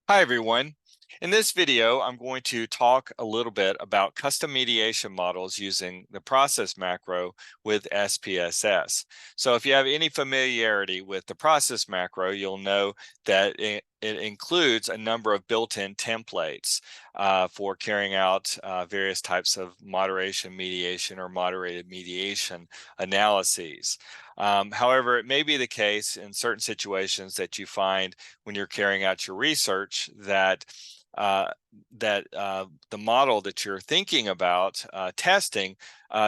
Hi everyone. In this video, I'm going to talk a little bit about custom mediation models using the process macro with SPSS. So if you have any familiarity with the process macro, you'll know that it includes a number of built-in templates for carrying out various types of moderation mediation or moderated mediation analyses. However, it may be the case in certain situations that you find when you're carrying out your research that the model that you're thinking about testing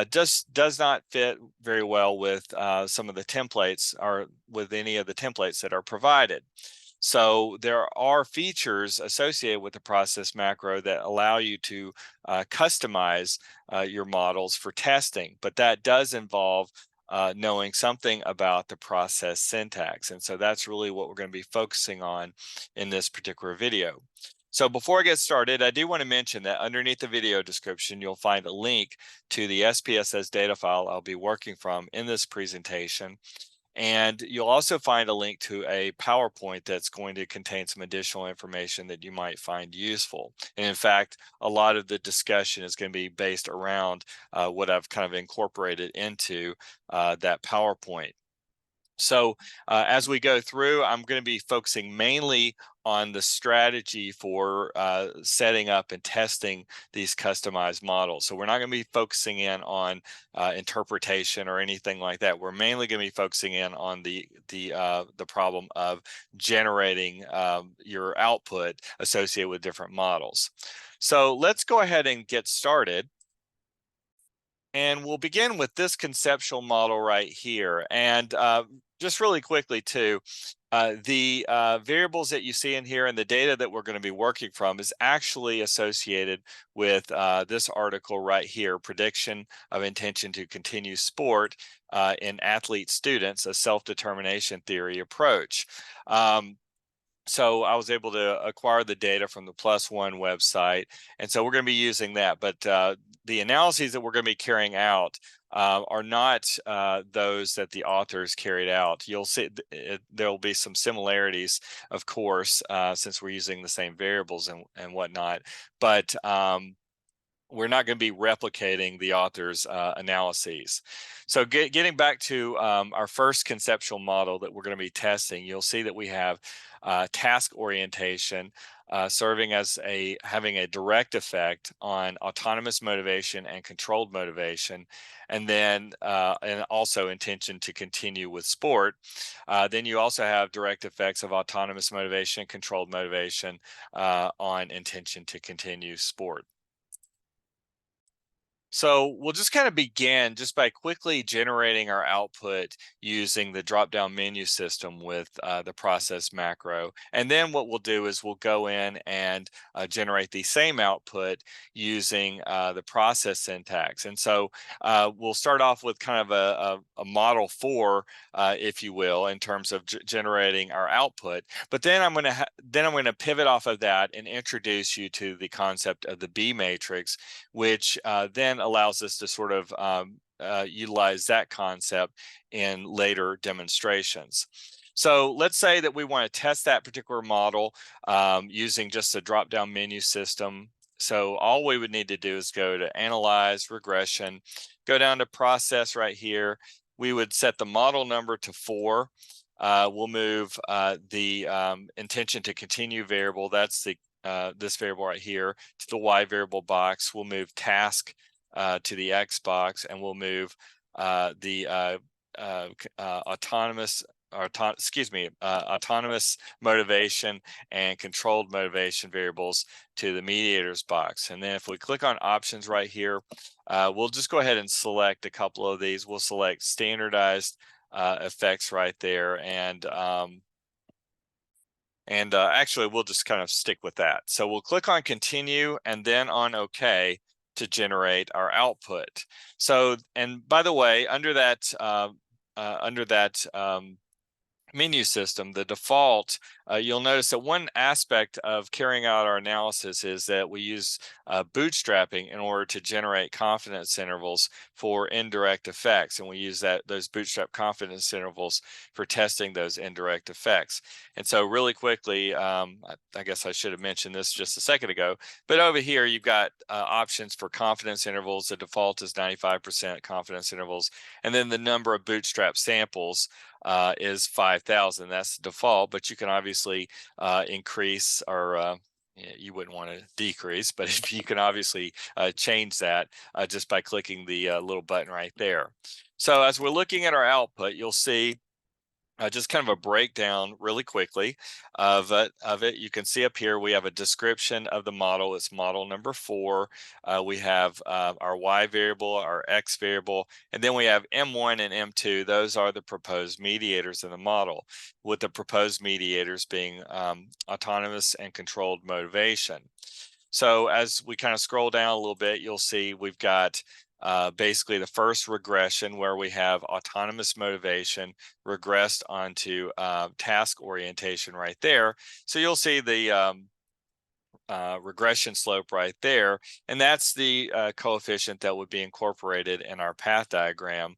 does not fit very well with some of the templates or with any of the templates that are provided. So there are features associated with the process macro that allow you to customize your models for testing, but that does involve knowing something about the process syntax. And so that's really what we're going to be focusing on in this particular video. So before I get started, I do want to mention that underneath the video description, you'll find a link to the SPSS data file I'll be working from in this presentation. And you'll also find a link to a PowerPoint that's going to contain some additional information that you might find useful. And in fact, a lot of the discussion is going to be based around what I've kind of incorporated into that PowerPoint. So as we go through, I'm going to be focusing mainly on the strategy for setting up and testing these customized models. So we're not going to be focusing in on interpretation or anything like that. We're mainly going to be focusing in on the problem of generating your output associated with different models. So let's go ahead and get started. And we'll begin with this conceptual model right here. And just really quickly too, the variables that you see in here and the data that we're going to be working from is actually associated with this article right here, Prediction of Intention to Continue Sport in Athlete Students, a Self-Determination Theory Approach. So I was able to acquire the data from the Plus One website. And so we're going to be using that. But the analyses that we're going to be carrying out are not those that the authors carried out. You'll see there will be some similarities, of course, since we're using the same variables and whatnot. But we're not going to be replicating the author's analyses. So getting back to our first conceptual model that we're going to be testing, you'll see that we have task orientation serving as having a direct effect on autonomous motivation and controlled motivation, and then and also intention to continue with sport. Then you also have direct effects of autonomous motivation, controlled motivation on intention to continue sport. So we'll just kind of begin just by quickly generating our output using the drop-down menu system with the process macro. And then what we'll do is we'll go in and generate the same output using the process syntax. And so we'll start off with kind of a model 4, if you will, in terms of generating our output. But then I'm going to pivot off of that and introduce you to the concept of the B matrix, which then allows us to sort of utilize that concept in later demonstrations. So let's say that we want to test that particular model using just a drop-down menu system. So all we would need to do is go to Analyze, Regression, go down to Process right here. We would set the model number to 4. We'll move the intention to continue variable. That's the this variable right here to the Y variable box. We'll move task to the X box, and we'll move the autonomous motivation and controlled motivation variables to the mediators box. And then if we click on options right here, we'll just go ahead and select a couple of these. We'll select standardized effects right there, and actually we'll just kind of stick with that. So we'll click on continue and then on OK to generate our output. So, and by the way, under that menu system, the default, you'll notice that one aspect of carrying out our analysis is that we use bootstrapping in order to generate confidence intervals for indirect effects. And we use those bootstrap confidence intervals for testing those indirect effects. And so really quickly, I guess I should have mentioned this just a second ago, but over here you've got options for confidence intervals. The default is 95% confidence intervals. And then the number of bootstrap samples is 5,000. That's the default, but you can obviously increase or you wouldn't want to decrease, but if you can obviously change that just by clicking the little button right there. So as we're looking at our output, you'll see just kind of a breakdown really quickly of it. You can see up here we have a description of the model. It's model number 4. We have our y variable, our x variable, and then we have M1 and M2. Those are the proposed mediators in the model, with the proposed mediators being autonomous and controlled motivation. So as we kind of scroll down a little bit, you'll see we've got basically the first regression where we have autonomous motivation regressed onto task orientation right there. So you'll see the regression slope right there, and that's the coefficient that would be incorporated in our path diagram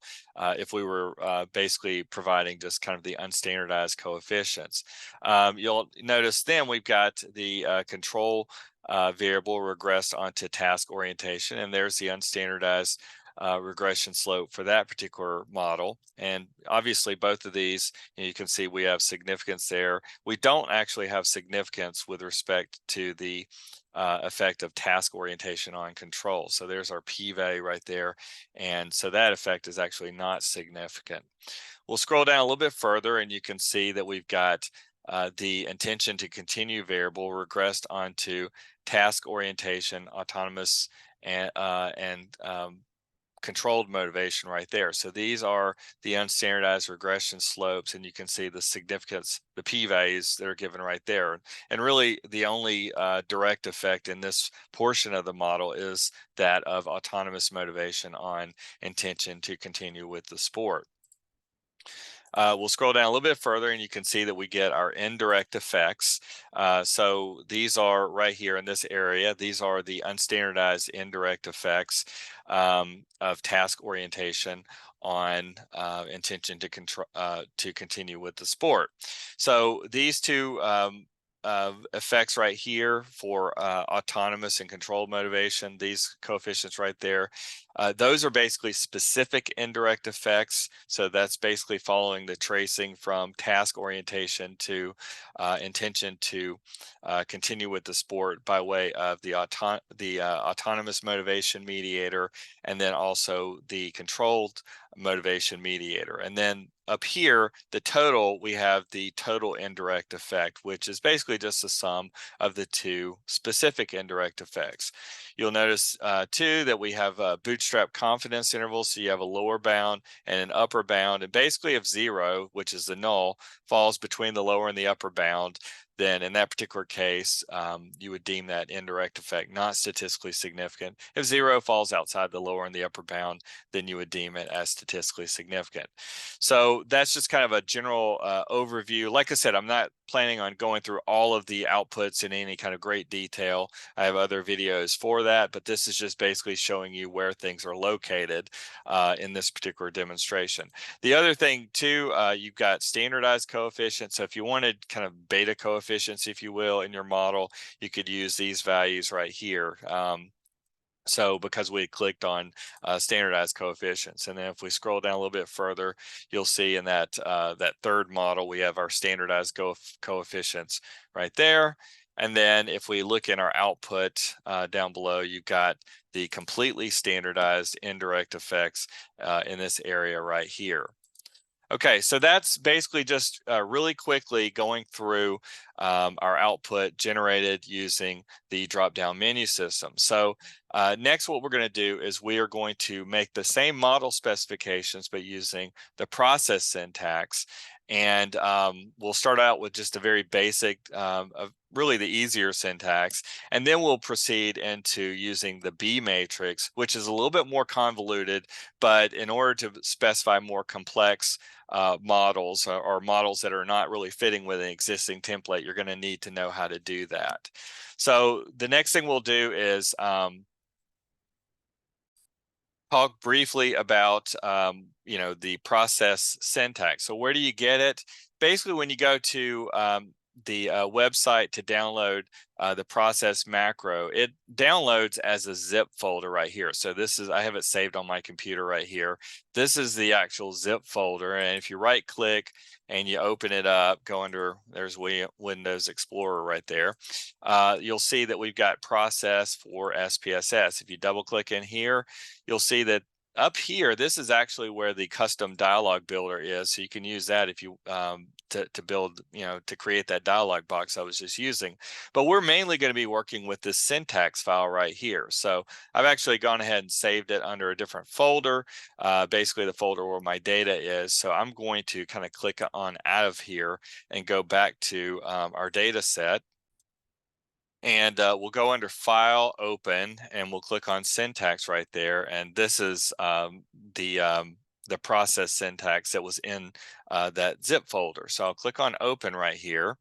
if we were basically providing just kind of the unstandardized coefficients. You'll notice then we've got the control variable regressed onto task orientation, and there's the unstandardized regression slope for that particular model. And obviously both of these, you can see we have significance there. We don't actually have significance with respect to the effect of task orientation on control. So there's our p-value right there. And so that effect is actually not significant. We'll scroll down a little bit further and you can see that we've got the intention to continue variable regressed onto task orientation, autonomous, and controlled motivation right there. So these are the unstandardized regression slopes, and you can see the significance, the p-values that are given right there. And really the only direct effect in this portion of the model is that of autonomous motivation on intention to continue with the sport. We'll scroll down a little bit further and you can see that we get our indirect effects. So these are right here in this area. These are the unstandardized indirect effects of task orientation on intention to continue with the sport. So these two effects right here for autonomous and controlled motivation, these coefficients right there, those are basically specific indirect effects. So that's basically following the tracing from task orientation to intention to continue with the sport by way of the autonomous motivation mediator, and then also the controlled motivation mediator. And then up here, the total, we have the total indirect effect, which is basically just the sum of the two specific indirect effects. You'll notice too that we have bootstrap confidence intervals. So you have a lower bound and an upper bound, and basically if 0, which is the null, falls between the lower and the upper bound, then in that particular case, you would deem that indirect effect not statistically significant. If 0 falls outside the lower and the upper bound, then you would deem it as statistically significant. So that's just kind of a general overview. Like I said, I'm not planning on going through all of the outputs in any kind of great detail. I have other videos for that, but this is just basically showing you where things are located in this particular demonstration. The other thing too, you've got standardized coefficients. So if you wanted kind of beta coefficients, if you will, in your model, you could use these values right here. So because we clicked on standardized coefficients, and then if we scroll down a little bit further, you'll see in that that third model we have our standardized coefficients right there. And then if we look in our output down below, you've got the completely standardized indirect effects in this area right here. Okay, so that's basically just really quickly going through our output generated using the drop-down menu system. So next what we're going to do is we are going to make the same model specifications but using the process syntax. And we'll start out with just a very basic, of really the easier syntax, and then we'll proceed into using the B matrix, which is a little bit more convoluted, but in order to specify more complex models, or models that are not really fitting with an existing template, you're going to need to know how to do that. So the next thing we'll do is talk briefly about the process syntax. So where do you get it? Basically, when you go to the website to download the process macro, it downloads as a zip folder right here. So this is, I have it saved on my computer right here. This is the actual zip folder, and if you right click and you open it up, go under, there's Windows Explorer right there, you'll see that we've got process for SPSS. If you double click in here, you'll see that up here, this is actually where the custom dialog builder is. So you can use that if you to build, to create that dialog box I was just using. But we're mainly going to be working with this syntax file right here. So I've actually gone ahead and saved it under a different folder, basically the folder where my data is. So I'm going to kind of click on out of here and go back to our data set. And we'll go under File, Open, and we'll click on Syntax right there. And this is the process syntax that was in that zip folder. So I'll click on Open right here.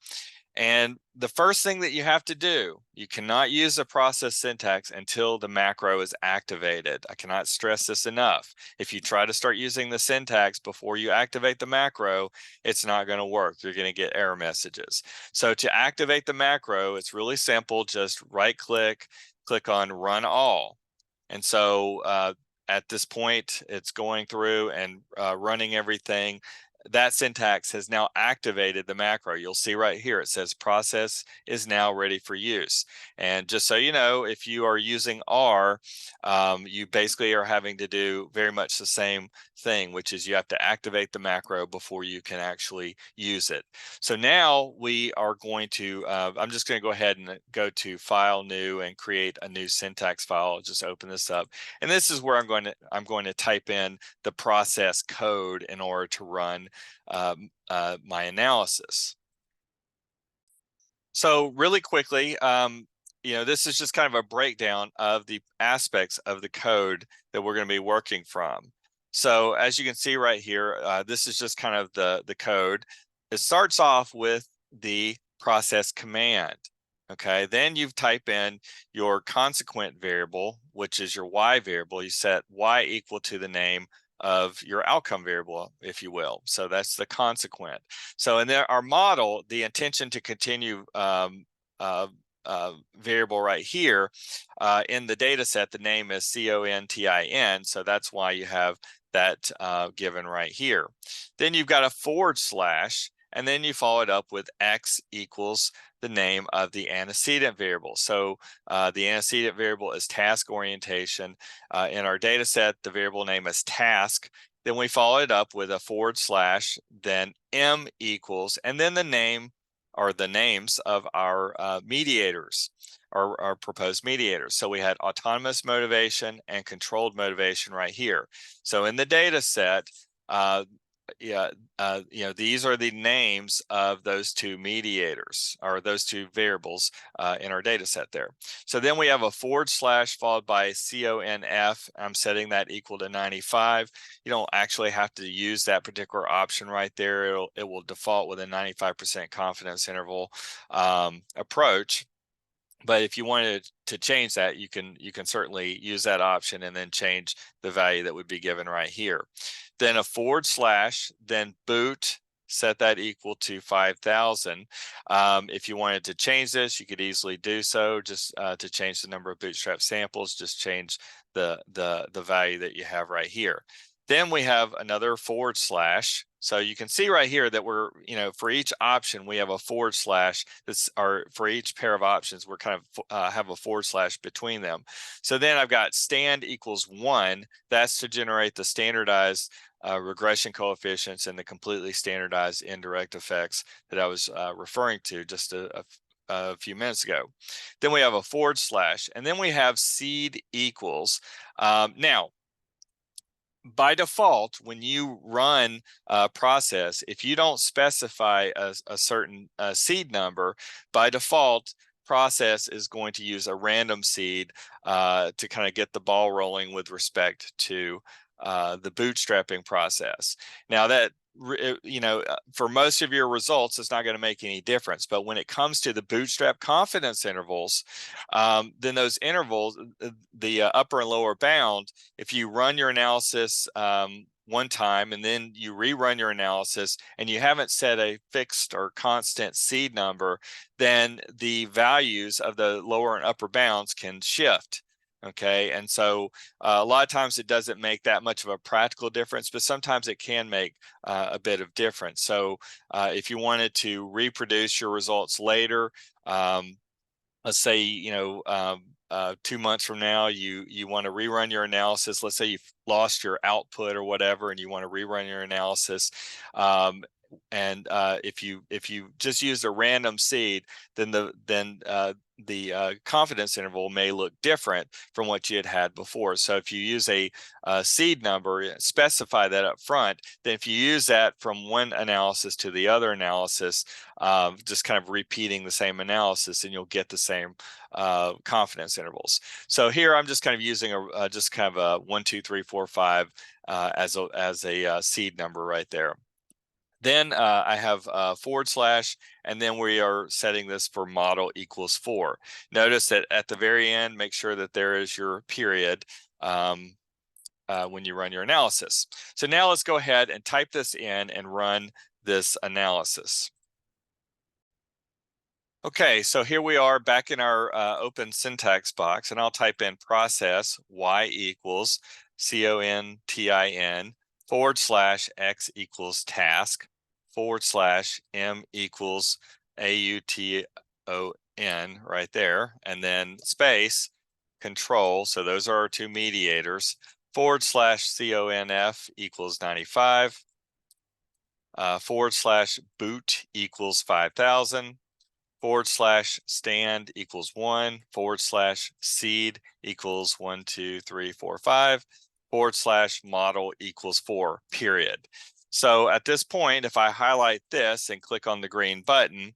And the first thing that you have to do, you cannot use the process syntax until the macro is activated. I cannot stress this enough. If you try to start using the syntax before you activate the macro, it's not going to work. You're going to get error messages. So to activate the macro, it's really simple. Just right click, click on Run All. And so at this point, it's going through and running everything. That syntax has now activated the macro. You'll see right here, it says process is now ready for use. And just so you know, if you are using R, you basically are having to do very much the same thing, which is you have to activate the macro before you can actually use it. So now we are going to, I'm just going to go ahead and go to File, New, and create a new syntax file. I'll just open this up. And this is where I'm going to type in the process code in order to run my analysis. So really quickly, this is just kind of a breakdown of the aspects of the code that we're going to be working from. So as you can see right here, this is just kind of the code. It starts off with the process command. Okay, then you type in your consequent variable, which is your y variable. You set y equal to the name of your outcome variable, if you will. So that's the consequent. So in our model, the intention to continue variable right here in the data set, the name is CONTIN. So that's why you have that given right here. Then you've got a forward slash, and then you follow it up with X equals the name of the antecedent variable. So the antecedent variable is task orientation. In our data set, the variable name is task. Then we follow it up with a forward slash, then M equals, and then the name or the names of our mediators, our proposed mediators. So we had autonomous motivation and controlled motivation right here. So in the data set, these are the names of those two mediators, or those two variables in our data set there. So then we have a forward slash followed by CONF. I'm setting that equal to 95. You don't actually have to use that particular option right there. It will default with a 95% confidence interval approach. But if you wanted to change that, you can certainly use that option and then change the value that would be given right here. Then a forward slash, then boot, set that equal to 5,000. If you wanted to change this, you could easily do so. Just to change the number of bootstrap samples, just change the value that you have right here. Then we have another forward slash. So you can see right here that we're, for each option, we have a forward slash. For each pair of options, we're kind of have a forward slash between them. So then I've got stand equals 1. That's to generate the standardized regression coefficients and the completely standardized indirect effects that I was referring to just a few minutes ago. Then we have a forward slash, and then we have seed equals. Now, by default, when you run a process, if you don't specify a certain seed number, by default, process is going to use a random seed to kind of get the ball rolling with respect to the bootstrapping process. Now that for most of your results, it's not going to make any difference. But when it comes to the bootstrap confidence intervals, then those intervals, the upper and lower bound, if you run your analysis one time and then you rerun your analysis and you haven't set a fixed or constant seed number, then the values of the lower and upper bounds can shift. Okay, and so a lot of times it doesn't make that much of a practical difference, but sometimes it can make a bit of difference. So if you wanted to reproduce your results later, let's say 2 months from now you want to rerun your analysis. Let's say you've lost your output or whatever and you want to rerun your analysis, and if you just use a random seed, then the confidence interval may look different from what you had before. So if you use a seed number, specify that up front, then if you use that from one analysis to the other analysis, just kind of repeating the same analysis, and you'll get the same confidence intervals. So here I'm just kind of using just kind of a 1, 2, 3, 4, 5 as a seed number right there. Then I have /, and then we are setting this for model equals 4. Notice that at the very end, make sure that there is your period when you run your analysis. So now let's go ahead and type this in and run this analysis. Okay, so here we are back in our open syntax box, and I'll type in process y equals CONTIN /x equals task /m equals AUTON right there, and then space control. So those are our two mediators. /CONF equals 95. /boot equals 5,000. /stand equals 1. /seed equals 1, 2, 3, 4, 5. /model equals 4, period. So at this point, if I highlight this and click on the green button,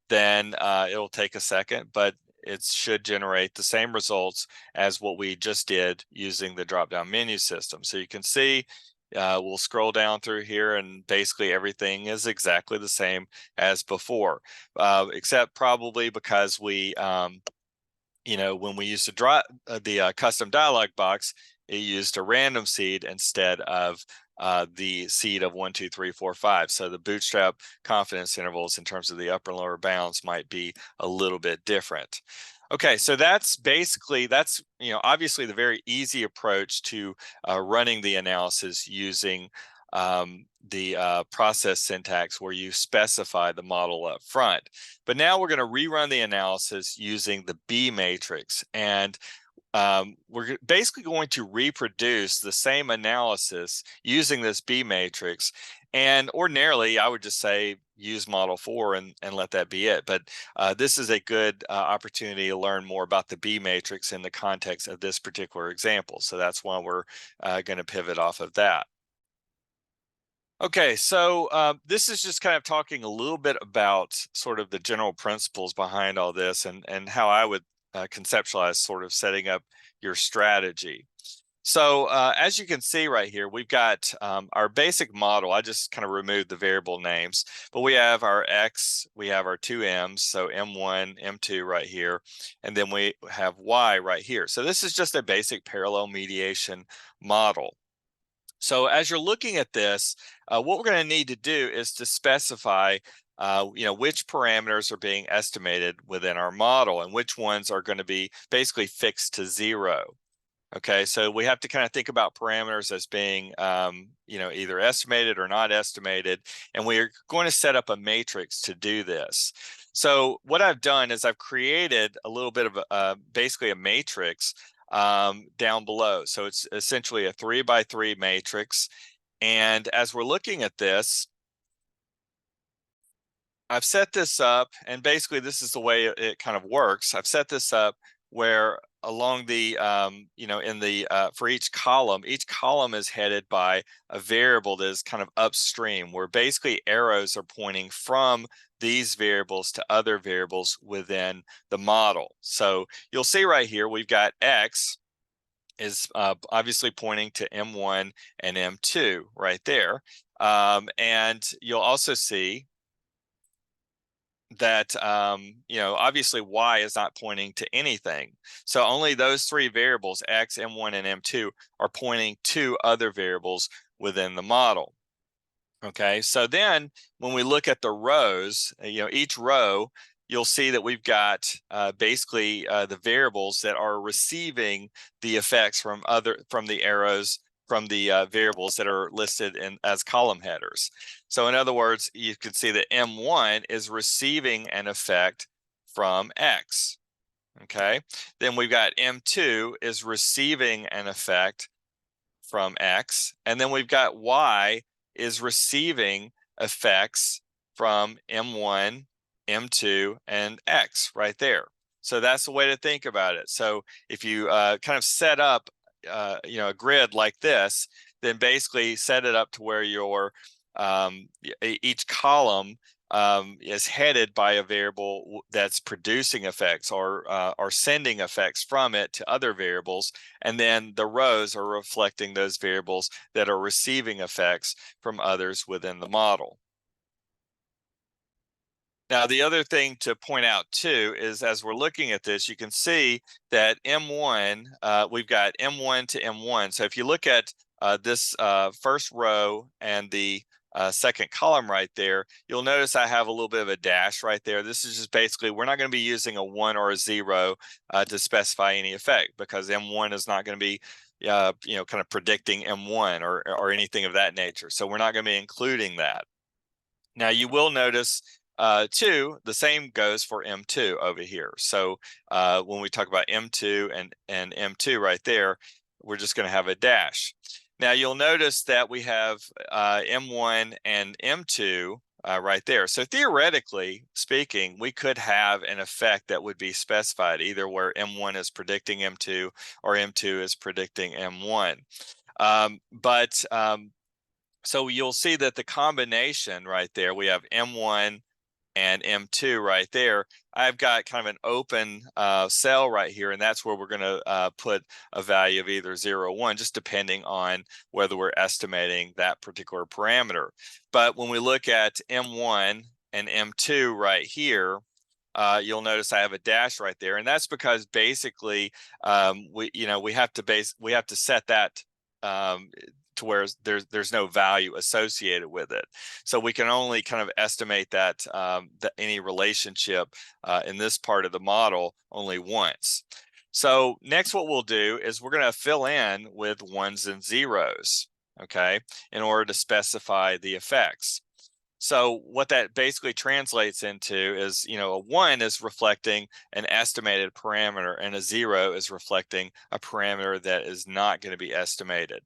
then it'll take a second, but it should generate the same results as what we just did using the drop-down menu system. So you can see we'll scroll down through here, and basically everything is exactly the same as before, except probably because we, when we used to draw the custom dialog box, it used a random seed instead of the seed of 1, 2, 3, 4, 5. So the bootstrap confidence intervals in terms of the upper and lower bounds might be a little bit different. Okay, so that's obviously the very easy approach to running the analysis using the process syntax, where you specify the model up front. But now we're going to rerun the analysis using the B matrix, and we're basically going to reproduce the same analysis using this B matrix. And ordinarily, I would just say use model 4 and let that be it. But this is a good opportunity to learn more about the B matrix in the context of this particular example. So that's why we're going to pivot off of that. Okay, so this is just kind of talking a little bit about sort of the general principles behind all this, and how I would conceptualize sort of setting up your strategy. So as you can see right here, we've got our basic model. I just kind of removed the variable names, but we have our X, we have our two M's, so M1, M2 right here, and then we have Y right here. So this is just a basic parallel mediation model. So as you're looking at this, what we're going to need to do is to specify which parameters are being estimated within our model and which ones are going to be basically fixed to 0. Okay, so we have to kind of think about parameters as being either estimated or not estimated, and we're going to set up a matrix to do this. So what I've done is I've created a little bit of basically a matrix down below. So it's essentially a 3 by 3 matrix. And as we're looking at this, I've set this up, and basically this is the way it kind of works. I've set this up where along the in the for each column is headed by a variable that is kind of upstream, where basically arrows are pointing from these variables to other variables within the model. So you'll see right here we've got X is obviously pointing to M1 and M2 right there, and you'll also see that obviously Y is not pointing to anything. So only those three variables, X, M1, and M2, are pointing to other variables within the model. Okay, so then when we look at the rows, each row, you'll see that we've got basically the variables that are receiving the effects from the arrows from the variables that are listed as column headers. So in other words, you can see that M1 is receiving an effect from X. Okay, then we've got M2 is receiving an effect from X, and then we've got Y is receiving effects from M1, M2, and X right there. So that's the way to think about it. So if you kind of set up a grid like this, then basically set it up to where your each column is headed by a variable that's producing effects or sending effects from it to other variables, and then the rows are reflecting those variables that are receiving effects from others within the model. Now, the other thing to point out too is, as we're looking at this, you can see that M1, we've got M1 to M1. So if you look at this first row and the second column right there, you'll notice I have a little bit of a dash right there. This is just basically, we're not going to be using a 1 or a 0 to specify any effect, because M1 is not going to be kind of predicting M1 or anything of that nature. So we're not going to be including that. Now you will notice too, the same goes for M2 over here. So when we talk about M2 and M2 right there, we're just going to have a dash. Now you'll notice that we have M1 and M2 right there. So theoretically speaking, we could have an effect that would be specified either where M1 is predicting M2 or M2 is predicting M1. So you'll see that the combination right there, we have M1 and M2 right there. I've got kind of an open cell right here, and that's where we're going to put a value of either 0 or 1, just depending on whether we're estimating that particular parameter. But when we look at M1 and M2 right here, you'll notice I have a dash right there, and that's because basically we have to set that to where there's no value associated with it. So we can only kind of estimate that any relationship in this part of the model only once. So next what we'll do is we're going to fill in with 1s and 0s, okay, in order to specify the effects. So what that basically translates into is, a 1 is reflecting an estimated parameter, and a 0 is reflecting a parameter that is not going to be estimated.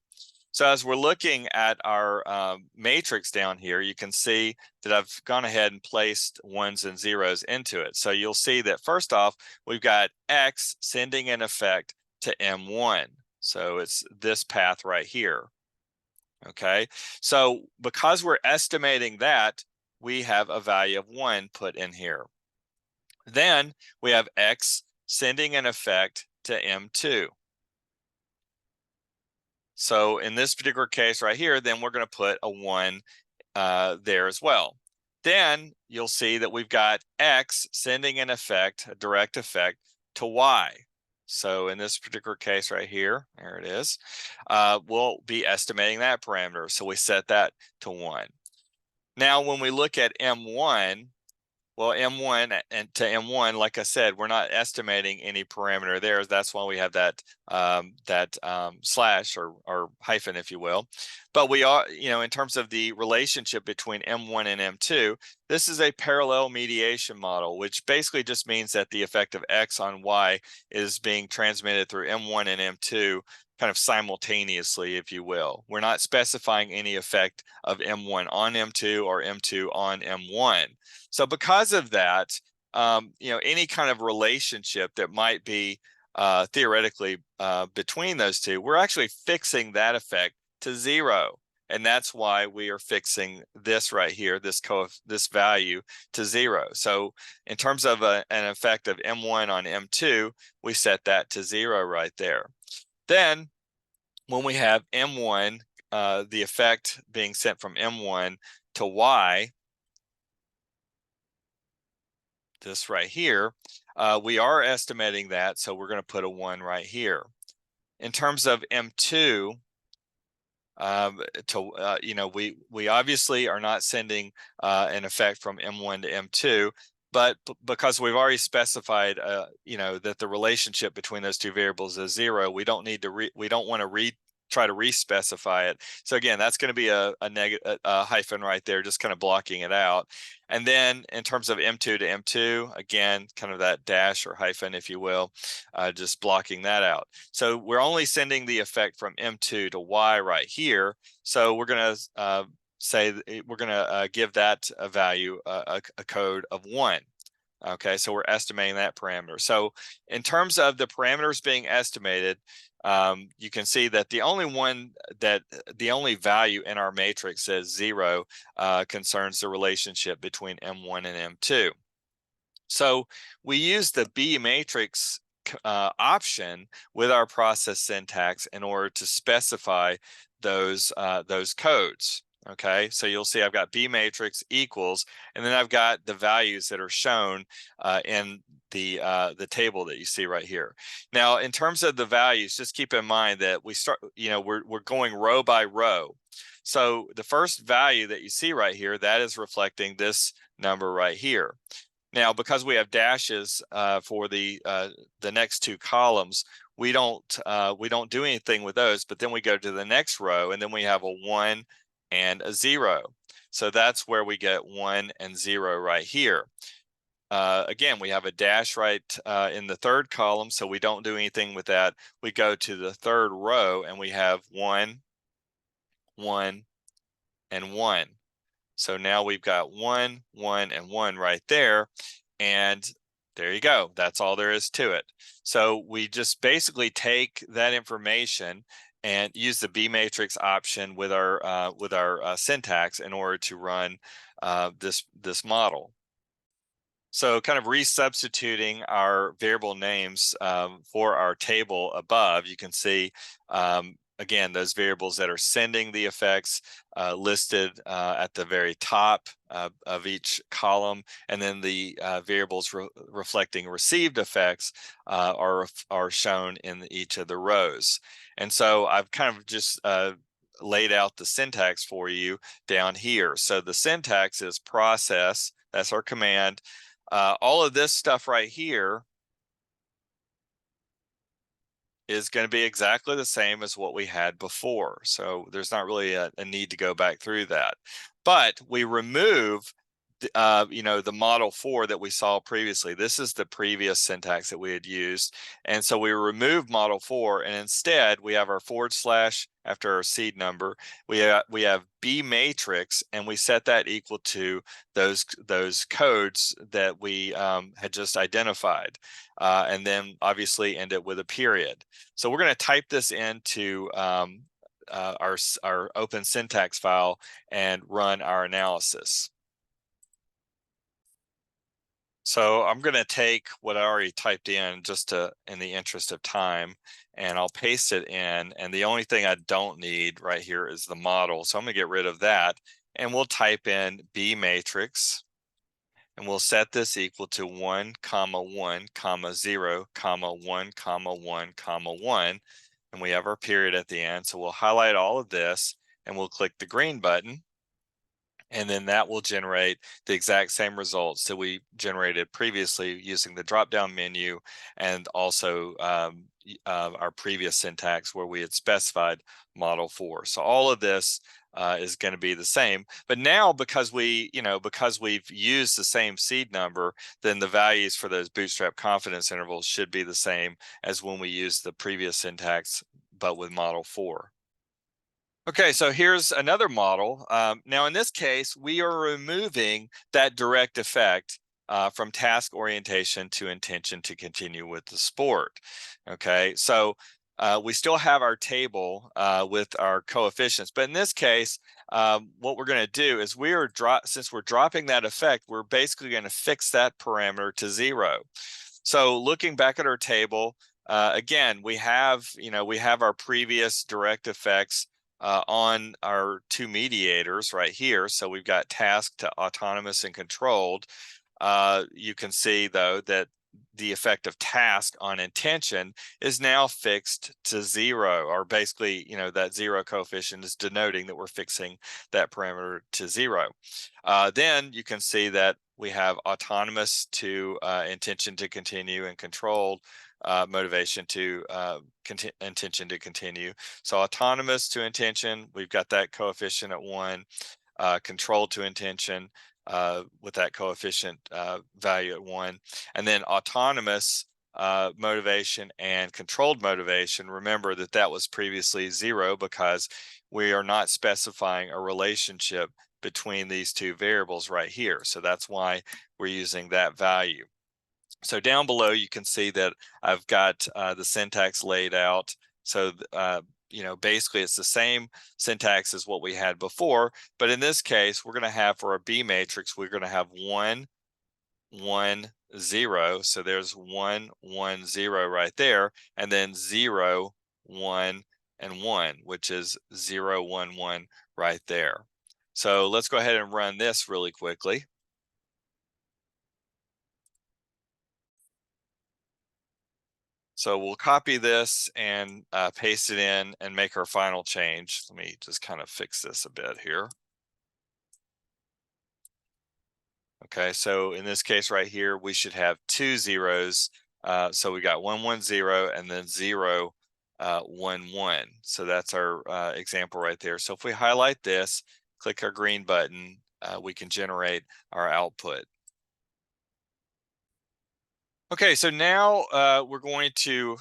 So as we're looking at our matrix down here, you can see that I've gone ahead and placed 1s and 0s into it. So you'll see that first off, we've got X sending an effect to M1. So it's this path right here. Okay, so because we're estimating that, we have a value of 1 put in here. Then we have X sending an effect to M2. So in this particular case right here, then we're going to put a 1 there as well. Then you'll see that we've got X sending an effect, a direct effect, to Y. So in this particular case right here, there it is, we'll be estimating that parameter. So we set that to 1. Now when we look at M1, well, M1 and to M1, like I said, we're not estimating any parameter there. That's why we have that slash or hyphen, if you will. But we are, in terms of the relationship between M1 and M2, this is a parallel mediation model, which basically just means that the effect of X on Y is being transmitted through M1 and M2 kind of simultaneously, if you will. We're not specifying any effect of M1 on M2 or M2 on M1. So because of that, any kind of relationship that might be theoretically between those two, we're actually fixing that effect to 0. And that's why we are fixing this right here, this value to 0. So in terms of an effect of M1 on M2, we set that to 0 right there. Then when we have M1, the effect being sent from M1 to Y, this right here, we are estimating that, so we're going to put a 1 right here. In terms of M2, we obviously are not sending an effect from M1 to M2, but because we've already specified that the relationship between those two variables is 0, we don't want to try to re-specify it. So again, that's going to be a hyphen right there, just kind of blocking it out. And then in terms of M2 to M2, again, kind of that dash or hyphen, if you will, just blocking that out. So we're only sending the effect from M2 to Y right here. So we're going to say we're going to give that a value, a code of 1. Okay, so we're estimating that parameter. So in terms of the parameters being estimated, you can see that the only value in our matrix says 0 concerns the relationship between M1 and M2. So we use the bmatrix option with our process syntax in order to specify those codes. Okay, so you'll see I've got bmatrix equals, and then I've got the values that are shown in the table that you see right here. Now, in terms of the values, just keep in mind that we're going row by row. So the first value that you see right here, that is reflecting this number right here. Now, because we have dashes for the next two columns, we don't do anything with those. But then we go to the next row, and then we have a 1 and a 0. So that's where we get 1 and 0 right here. Again, we have a dash right in the third column, so we don't do anything with that. We go to the third row, and we have 1, 1, and 1. So now we've got 1, 1, and 1 right there. And there you go. That's all there is to it. So we just basically take that information and use the bmatrix option with our syntax in order to run this model. So kind of resubstituting our variable names for our table above, you can see again, those variables that are sending the effects listed at the very top of each column, and then the variables reflecting received effects are shown in each of the rows. And so I've kind of just laid out the syntax for you down here. So the syntax is process, that's our command. All of this stuff right here is going to be exactly the same as what we had before. So there's not really a need to go back through that. But we remove the model 4 that we saw previously. This is the previous syntax that we had used. And so we remove model 4, and instead we have our / after our seed number. We have bmatrix, and we set that equal to those codes that we had just identified. And then obviously end it with a period. So we're going to type this into our open syntax file and run our analysis. So I'm going to take what I already typed in just in the interest of time, and I'll paste it in. And the only thing I don't need right here is the model. So I'm going to get rid of that, and we'll type in bmatrix, and we'll set this equal to 1, 1, 0, 1, 1, 1. And we have our period at the end. So we'll highlight all of this, and we'll click the green button. And then that will generate the exact same results that we generated previously using the drop-down menu, and also our previous syntax where we had specified model 4. So all of this is going to be the same. But now, because we've used the same seed number, then the values for those bootstrap confidence intervals should be the same as when we used the previous syntax, but with model 4. Okay, so here's another model. Now, in this case, we are removing that direct effect from task orientation to intention to continue with the sport. Okay, so we still have our table with our coefficients, but in this case, what we're going to do is since we're dropping that effect, we're basically going to fix that parameter to 0. So looking back at our table, again, we have our previous direct effects on our two mediators right here. So we've got task to autonomous and controlled. You can see though that the effect of task on intention is now fixed to 0, or basically, that 0 coefficient is denoting that we're fixing that parameter to 0. Then you can see that we have autonomous to intention to continue and controlled motivation to intention to continue. So autonomous to intention, we've got that coefficient at 1, controlled to intention with that coefficient value at 1, and then autonomous motivation and controlled motivation. Remember that was previously 0 because we are not specifying a relationship between these two variables right here. So that's why we're using that value. So down below, you can see that I've got the syntax laid out. So, basically it's the same syntax as what we had before, but in this case, we're going to have for a B matrix, we're going to have 1, 1, 0. So there's 1, 1, 0 right there, and then 0, 1, and 1, which is 0, 1, 1 right there. So let's go ahead and run this really quickly. So we'll copy this and paste it in and make our final change. Let me just kind of fix this a bit here. Okay, so in this case right here, we should have 2 zeros. So we got 1, 1, 0 and then 0, 1, 1. So that's our example right there. So if we highlight this, click our green button, we can generate our output. Okay, so now we're going to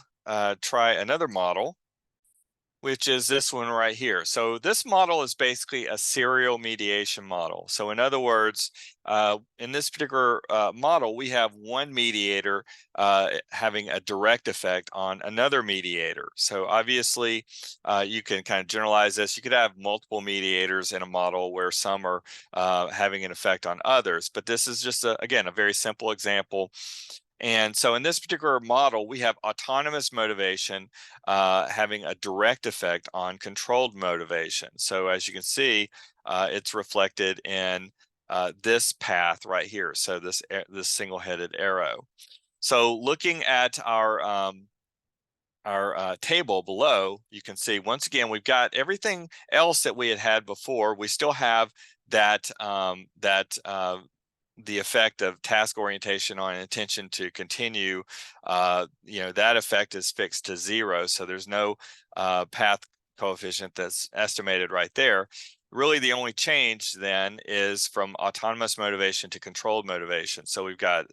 try another model, which is this one right here. So this model is basically a serial mediation model. So in other words, in this particular model, we have one mediator having a direct effect on another mediator. So obviously, you can kind of generalize this. You could have multiple mediators in a model where some are having an effect on others, but this is just, again, a very simple example. And so in this particular model, we have autonomous motivation having a direct effect on controlled motivation. So as you can see, it's reflected in this path right here. So this single-headed arrow. So looking at our table below, you can see once again we've got everything else that we had before. We still have that the effect of task orientation on intention to continue. That effect is fixed to 0, so there's no path coefficient that's estimated right there. Really, the only change then is from autonomous motivation to controlled motivation. So we've got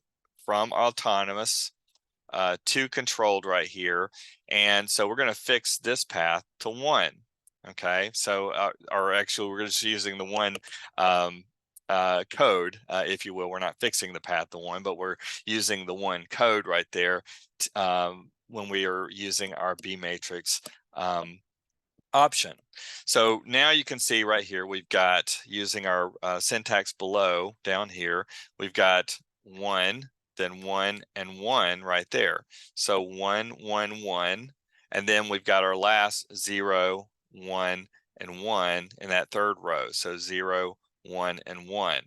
from autonomous to controlled right here, and so we're going to fix this path to 1. Okay, so or actually we're just using the 1 code, if you will. We're not fixing the path to 1, but we're using the 1 code right there when we are using our B matrix option. So now you can see right here, we've got, using our syntax below down here, we've got 1, then 1 and 1 right there. So 1, 1, 1, and then we've got our last 0, 1, and 1 in that third row. So 0, 1, and 1.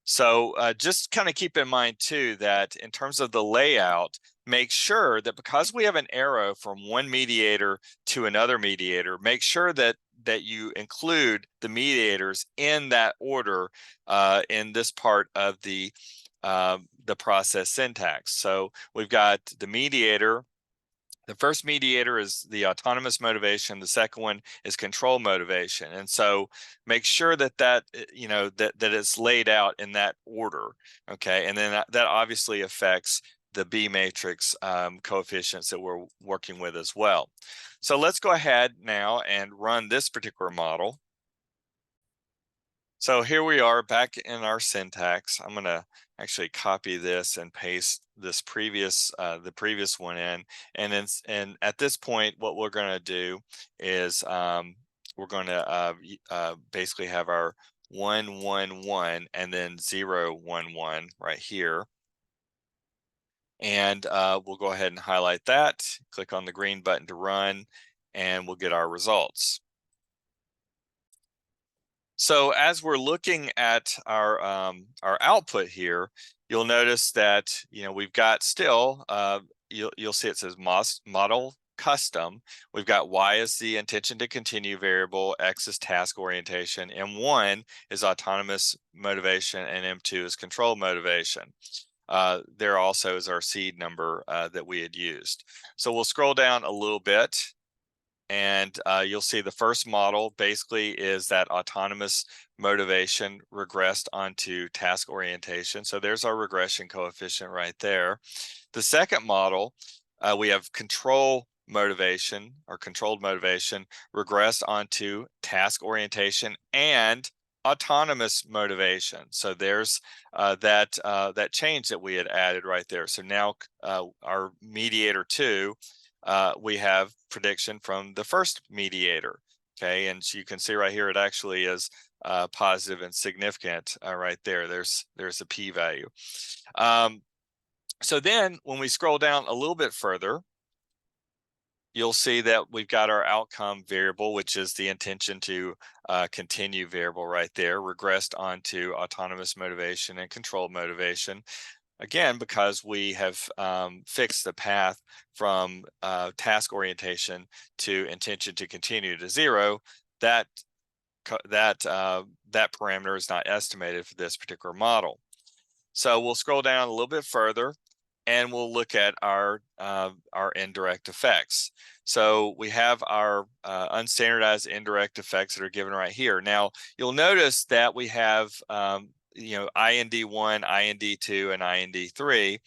So just kind of keep in mind too that in terms of the layout, make sure that because we have an arrow from one mediator to another mediator, make sure that you include the mediators in that order in this part of the process syntax. So we've got the mediator. The first mediator is the autonomous motivation. The second one is control motivation. And so make sure that it's laid out in that order. Okay. And then that obviously affects the B matrix coefficients that we're working with as well. So let's go ahead now and run this particular model. So here we are back in our syntax. I'm going to actually copy this and paste this the previous one in, and at this point, what we're going to do is we're going to basically have our 1 1 1 and then 0 1 1 right here. And we'll go ahead and highlight that, click on the green button to run, and we'll get our results. So as we're looking at our output here, you'll notice that we've got still you'll see it says model custom. We've got Y is the intention to continue variable, X is task orientation, M1 is autonomous motivation, and M2 is control motivation. There also is our seed number that we had used. So we'll scroll down a little bit, and you'll see the first model basically is that autonomous motivation regressed onto task orientation. So there's our regression coefficient right there. The second model, we have control motivation or controlled motivation regressed onto task orientation and autonomous motivation. So there's that change that we had added right there. So now our mediator 2, we have prediction from the first mediator. Okay, and so you can see right here it actually is positive and significant right there. There's a p-value. So then when we scroll down a little bit further, you'll see that we've got our outcome variable, which is the intention to continue variable right there, regressed onto autonomous motivation and controlled motivation. Again, because we have fixed the path from task orientation to intention to continue to 0, that parameter is not estimated for this particular model. So we'll scroll down a little bit further, and we'll look at our indirect effects. So we have our unstandardized indirect effects that are given right here. Now you'll notice that we have IND1, IND2, and IND3,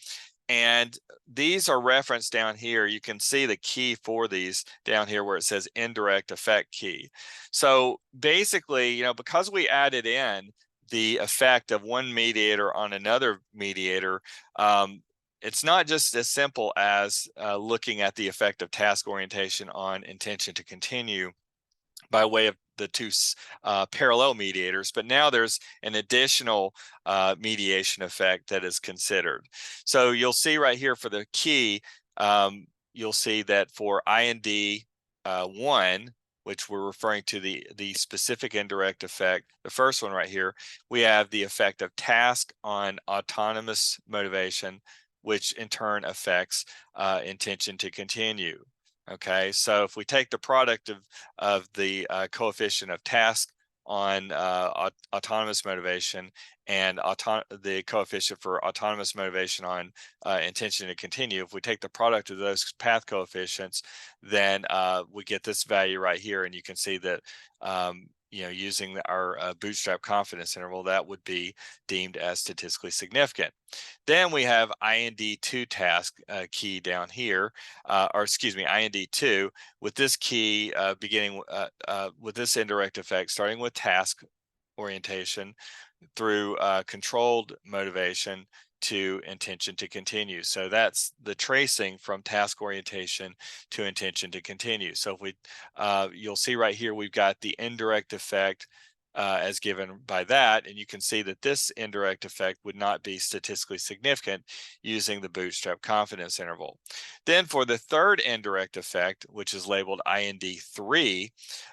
and these are referenced down here. You can see the key for these down here where it says indirect effect key. So basically, because we added in the effect of one mediator on another mediator, it's not just as simple as looking at the effect of task orientation on intention to continue by way of the two parallel mediators, but now there's an additional mediation effect that is considered. So you'll see right here for the key, you'll see that for IND1, which we're referring to the specific indirect effect, the first one right here, we have the effect of task on autonomous motivation, which in turn affects intention to continue. Okay, so if we take the product of the coefficient of task on autonomous motivation and the coefficient for autonomous motivation on intention to continue, if we take the product of those path coefficients, then we get this value right here, and you can see that using our bootstrap confidence interval, that would be deemed as statistically significant. Then we have IND2 task key down here, or excuse me, IND2 with this key beginning with this indirect effect, starting with task orientation through controlled motivation to intention to continue. So that's the tracing from task orientation to intention to continue. So if we, you'll see right here, we've got the indirect effect as given by that, and you can see that this indirect effect would not be statistically significant using the bootstrap confidence interval. Then for the third indirect effect, which is labeled IND3,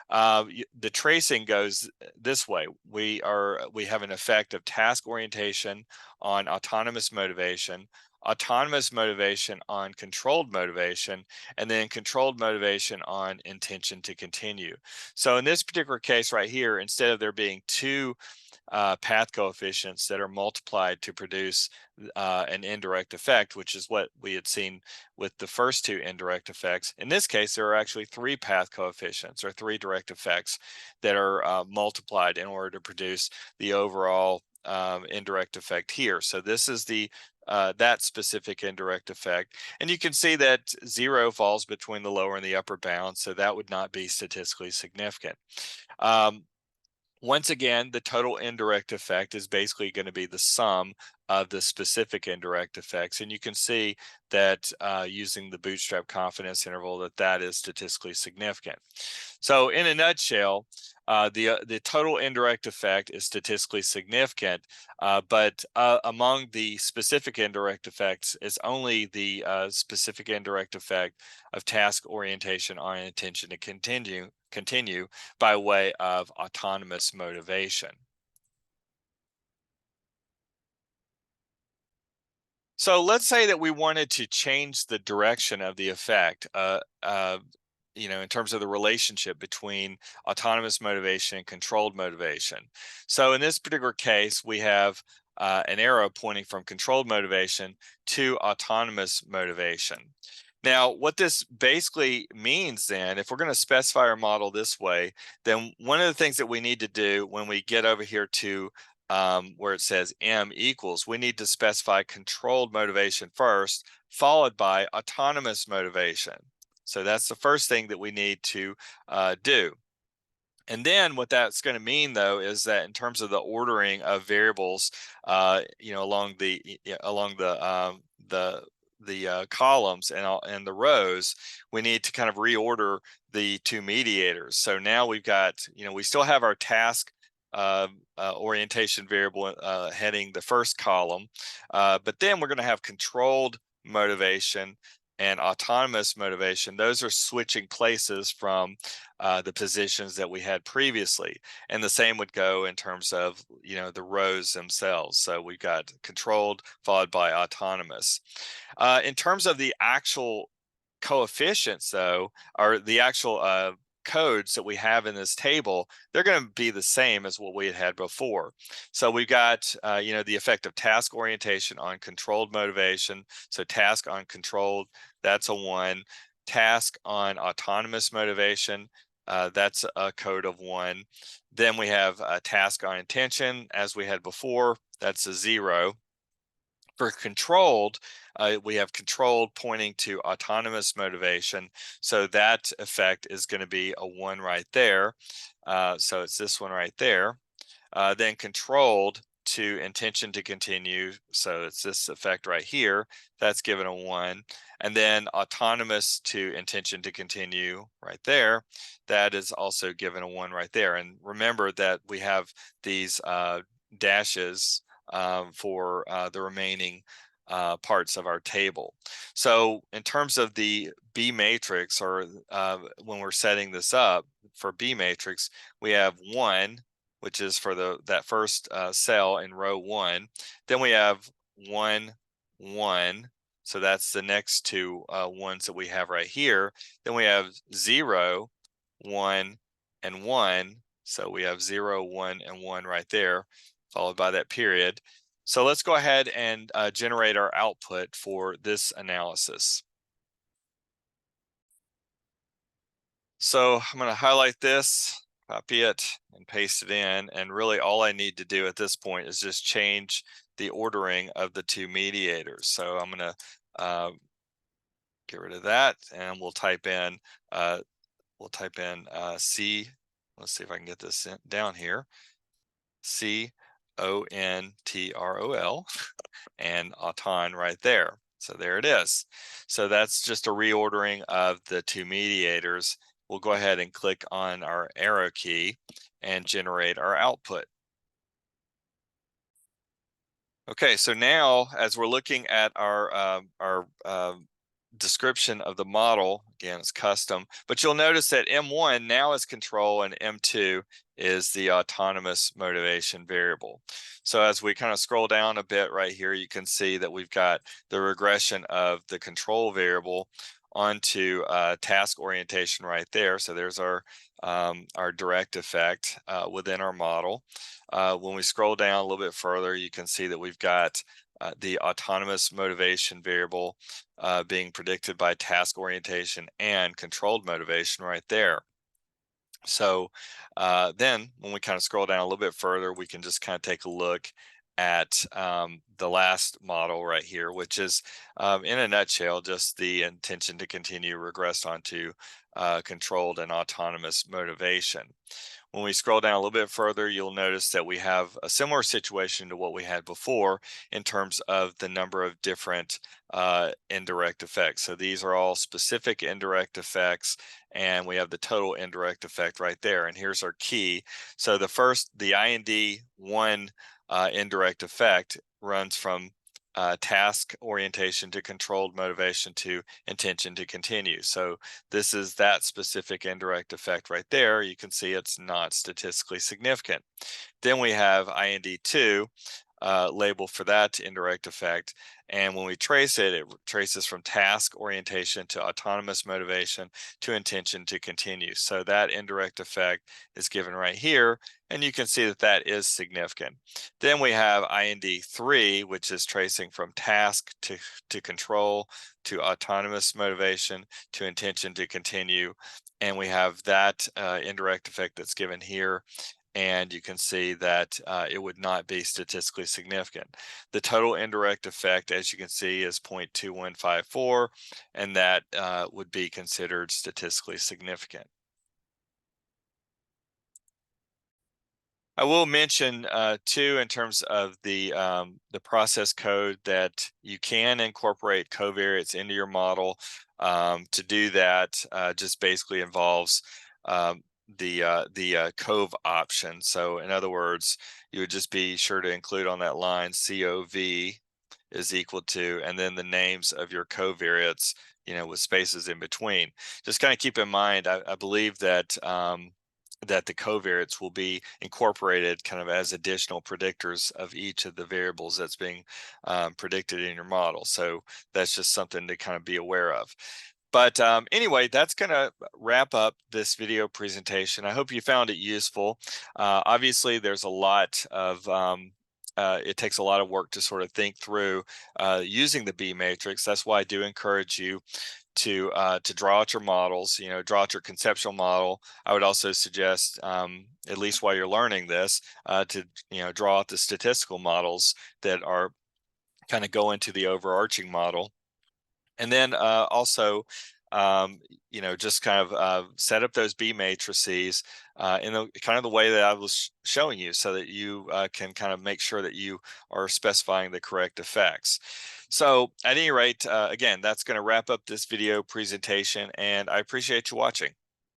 the tracing goes this way. We have an effect of task orientation on autonomous motivation on controlled motivation, and then controlled motivation on intention to continue. So in this particular case right here, instead of there being two path coefficients that are multiplied to produce an indirect effect, which is what we had seen with the first two indirect effects. In this case, there are actually three path coefficients or three direct effects that are multiplied in order to produce the overall indirect effect here. So this is the that specific indirect effect, and you can see that 0 falls between the lower and the upper bound, so that would not be statistically significant. Once again, the total indirect effect is basically going to be the sum of the specific indirect effects. And you can see that using the bootstrap confidence interval that is statistically significant. So in a nutshell, the total indirect effect is statistically significant, but among the specific indirect effects is only the specific indirect effect of task orientation on intention to continue by way of autonomous motivation. So let's say that we wanted to change the direction of the effect, in terms of the relationship between autonomous motivation and controlled motivation. So in this particular case, we have an arrow pointing from controlled motivation to autonomous motivation. Now, what this basically means then, if we're going to specify our model this way, then one of the things that we need to do when we get over here to where it says M equals, we need to specify controlled motivation first, followed by autonomous motivation. So that's the first thing that we need to do. And then what that's going to mean, though, is that in terms of the ordering of variables, along the columns and the rows, we need to kind of reorder the two mediators. So now we've got, we still have our task orientation variable heading the first column, but then we're going to have controlled motivation and autonomous motivation. Those are switching places from the positions that we had previously, and the same would go in terms of the rows themselves. So we've got controlled followed by autonomous. In terms of the actual coefficients, though, or the actual codes that we have in this table, they're going to be the same as what we had before. So we've got the effect of task orientation on controlled motivation. So task on controlled, that's a 1. Task on autonomous motivation, that's a code of 1. Then we have a task on intention, as we had before, that's a 0. For controlled, we have controlled pointing to autonomous motivation. So that effect is going to be a 1 right there. So it's this one right there. Then controlled to intention to continue. So it's this effect right here. That's given a 1. And then autonomous to intention to continue right there. That is also given a 1 right there. And remember that we have these dashes for the remaining parts of our table. So in terms of the B matrix, or when we're setting this up for B matrix, we have 1, which is for that first cell in row 1. Then we have 1, 1. So that's the next two ones that we have right here. Then we have 0, 1, and 1. So we have 0, 1, and 1 right there, followed by that period. So let's go ahead and generate our output for this analysis. So I'm going to highlight this, copy it, and paste it in. And really all I need to do at this point is just change the ordering of the two mediators. So I'm going to get rid of that, and we'll type in C. Let's see if I can get this down here. CONTROL and auton right there. So there it is. So that's just a reordering of the two mediators. We'll go ahead and click on our arrow key and generate our output. Okay, so now as we're looking at our description of the model, again, it's custom, but you'll notice that M1 now is control and M2 is the autonomous motivation variable. So as we kind of scroll down a bit right here, you can see that we've got the regression of the control variable onto task orientation right there. So there's our direct effect within our model. When we scroll down a little bit further, you can see that we've got the autonomous motivation variable being predicted by task orientation and controlled motivation right there. So then when we kind of scroll down a little bit further, we can just kind of take a look at the last model right here, which is in a nutshell just the intention to continue regressed onto controlled and autonomous motivation. When we scroll down a little bit further, you'll notice that we have a similar situation to what we had before in terms of the number of different indirect effects. So these are all specific indirect effects, and we have the total indirect effect right there. And here's our key. So the IND1 indirect effect runs from task orientation to controlled motivation to intention to continue. So this is that specific indirect effect right there. You can see it's not statistically significant. Then we have IND2 label for that indirect effect. And when we trace it, it traces from task orientation to autonomous motivation to intention to continue. So that indirect effect is given right here, and you can see that that is significant. Then we have IND3, which is tracing from task to control to autonomous motivation to intention to continue. And we have that indirect effect that's given here, and you can see that it would not be statistically significant. The total indirect effect, as you can see, is 0.2154, and that would be considered statistically significant. I will mention too, in terms of the process code, that you can incorporate covariates into your model. To do that, just basically involves the cove option. So in other words, you would just be sure to include on that line COV is equal to, and then the names of your covariates, with spaces in between. Just kind of keep in mind, I believe that that the covariates will be incorporated kind of as additional predictors of each of the variables that's being predicted in your model. So that's just something to kind of be aware of. But anyway, that's going to wrap up this video presentation. I hope you found it useful. Obviously, there's a lot of it takes a lot of work to sort of think through using the B matrix. That's why I do encourage you to draw out your models, draw out your conceptual model. I would also suggest, at least while you're learning this, to draw out the statistical models that are kind of go into the overarching model. And then also, just kind of set up those B matrices in the kind of the way that I was showing you, so that you can kind of make sure that you are specifying the correct effects. So at any rate, again, that's going to wrap up this video presentation, and I appreciate you watching.